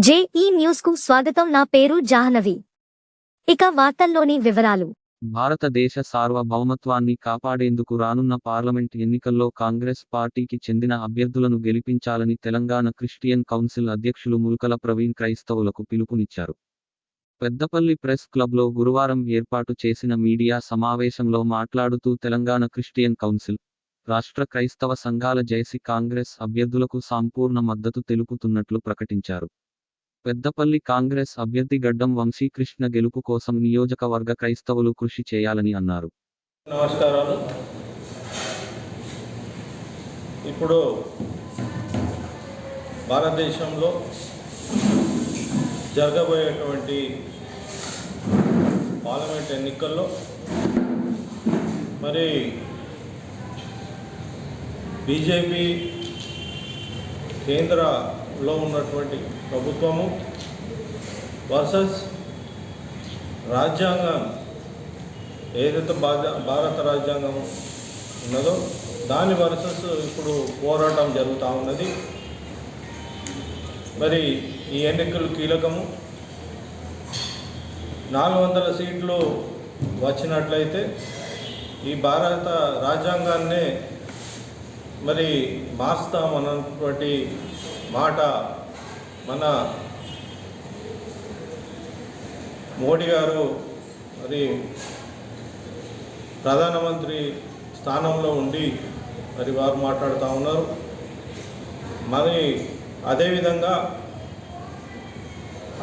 JEE news కు స్వాగతం. నా పేరు జాహ్నవి. ఇక వార్తల్లోని వివరాలు. భారతదేశ సార్వభౌమత్వాన్ని కాపాడేందుకు రానున్న పార్లమెంట్ ఎన్నికల్లో కాంగ్రెస్ పార్టీకి చెందిన అభ్యర్థులను గెలిపించాలని తెలంగాణ క్రిస్టియన్ కౌన్సిల్ అధ్యక్షులు ముల్కల ప్రవీణ్ క్రైస్తవులకు పిలుపునిచ్చారు. పెద్దపల్లి ప్రెస్ క్లబ్లో గురువారం ఏర్పాటు చేసిన మీడియా సమావేశంలో మాట్లాడుతూ తెలంగాణ క్రిస్టియన్ కౌన్సిల్, రాష్ట్ర క్రైస్తవ సంఘాల జేసీ కాంగ్రెస్ అభ్యర్థులకు సంపూర్ణ మద్దతు తెలుపుతున్నట్లు ప్రకటించారు. పెద్దపల్లి కాంగ్రెస్ అభ్యర్థి గడ్డం వంశీకృష్ణ గెలుపు కోసం నియోజకవర్గ క్రైస్తవులు కృషి చేయాలని అన్నారు. నమస్కారాలు. ఇప్పుడు భారతదేశంలో జరగబోయేటువంటి పార్లమెంట్ ఎన్నికల్లో మరి బీజేపీ కేంద్రలో ఉన్నటువంటి ప్రభుత్వము వర్సెస్ రాజ్యాంగం, ఏదైతే భారత రాజ్యాంగం ఉన్నదో దాని వర్సెస్ ఇప్పుడు పోరాటం జరుగుతూ ఉన్నది. మరి ఈ ఎన్నికలు కీలకము. 400 సీట్లు వచ్చినట్లయితే ఈ భారత రాజ్యాంగాన్నే మరి మార్చుతామన్నటువంటి మాట మన మోడీ గారు మరి ప్రధానమంత్రి స్థానంలో ఉండి మరి వారు మాట్లాడుతూ ఉన్నారు. మరి అదేవిధంగా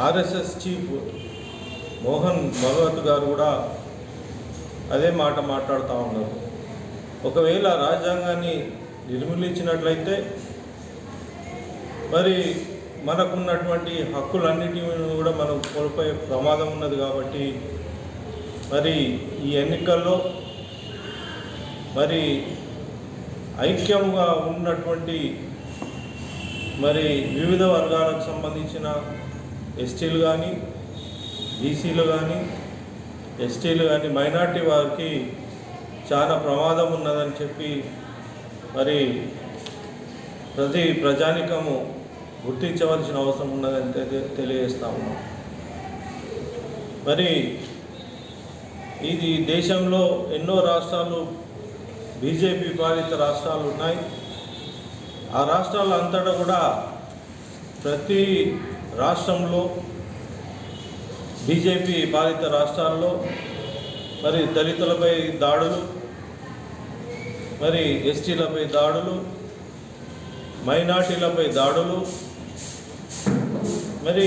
ఆర్ఎస్ఎస్ చీఫ్ మోహన్ భగవత్ గారు కూడా అదే మాట మాట్లాడుతూ ఉన్నారు. ఒకవేళ రాజ్యాంగాన్ని నిర్మూలించినట్లయితే మరి మనకున్నటువంటి హక్కులన్నిటిని కూడా మనం కోల్పోయే ప్రమాదం ఉన్నది. కాబట్టి మరి ఈ ఎన్నికల్లో మరి ఐక్యంగా ఉన్నటువంటి మరి వివిధ వర్గాలకు సంబంధించిన ఎస్టీలు కానీ, బీసీలు కానీ, ఎస్టీలు కానీ, మైనార్టీ వారికి చాలా ప్రమాదం ఉన్నదని చెప్పి మరి ప్రజానికము గుర్తించవలసిన అవసరం ఉన్నదని తెలియజేస్తా ఉన్నాం. మరి ఇది దేశంలో ఎన్నో రాష్ట్రాలు బీజేపీ పాలిత రాష్ట్రాలు ఉన్నాయి. ఆ రాష్ట్రాల అంతటా కూడా ప్రతి రాష్ట్రంలో బీజేపీ పాలిత రాష్ట్రాల్లో మరి దళితులపై దాడులు, మరి ఎస్టీలపై దాడులు, మైనార్టీలపై దాడులు, మరి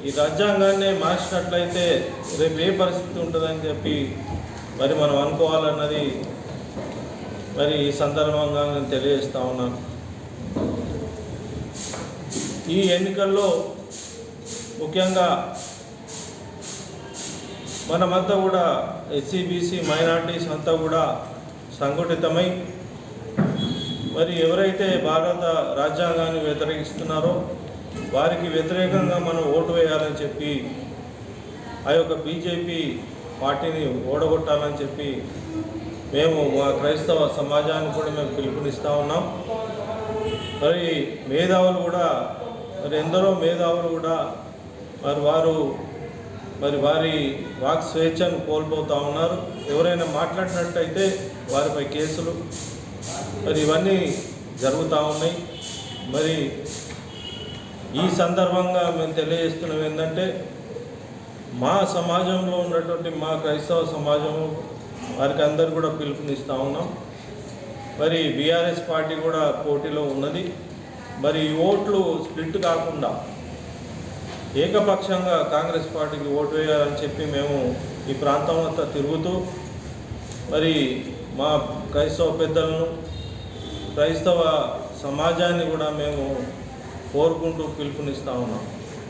ఈ రాజ్యాంగాన్నే మార్చినట్లయితే రేపు ఏ పరిస్థితి ఉంటుందని చెప్పి మరి మనం అనుకోవాలన్నది మరి ఈ సందర్భంగా నేను తెలియజేస్తా ఉన్నాను. ఈ ఎన్నికల్లో ముఖ్యంగా మనమంతా కూడా ఎస్సీ, బీసీ, మైనార్టీస్ అంతా కూడా సంఘటితమై మరి ఎవరైతే భారత రాజ్యాంగాన్ని వ్యతిరేకిస్తున్నారో వారికి వ్యతిరేకంగా మనం ఓటు వేయాలని చెప్పి ఆ యొక్క బీజేపీ పార్టీని ఓడగొట్టాలని చెప్పి మేము మా క్రైస్తవ సమాజాన్ని కూడా మేము పిలుపునిస్తూ ఉన్నాం. మరి మేధావులు కూడా మరి ఎందరో మేధావులు కూడా మరి వారి వాక్ స్వేచ్ఛను కోల్పోతూ ఉన్నారు. ఎవరైనా మాట్లాడినట్టయితే వారిపై కేసులు మరి ఇవన్నీ జరుగుతూ ఉన్నాయి. మరి ఈ సందర్భంగా మేము తెలియజేస్తున్నాం ఏంటంటే మా సమాజంలో ఉన్నటువంటి మా క్రైస్తవ సమాజం వారికి అందరు కూడా పిలుపునిస్తూ ఉన్నాం. మరి బీఆర్ఎస్ పార్టీ కూడా పోటీలో ఉన్నది. మరి ఓట్లు స్ప్లిట్ కాకుండా ఏకపక్షంగా కాంగ్రెస్ పార్టీకి ఓటు వేయాలని చెప్పి మేము ఈ ప్రాంతం అంతా తిరుగుతూ మరి మా క్రైస్తవ పెద్దలను, క్రైస్తవ సమాజాన్ని కూడా మేము కోరుకుంటూ పిలుపునిస్తూ ఉన్నాం.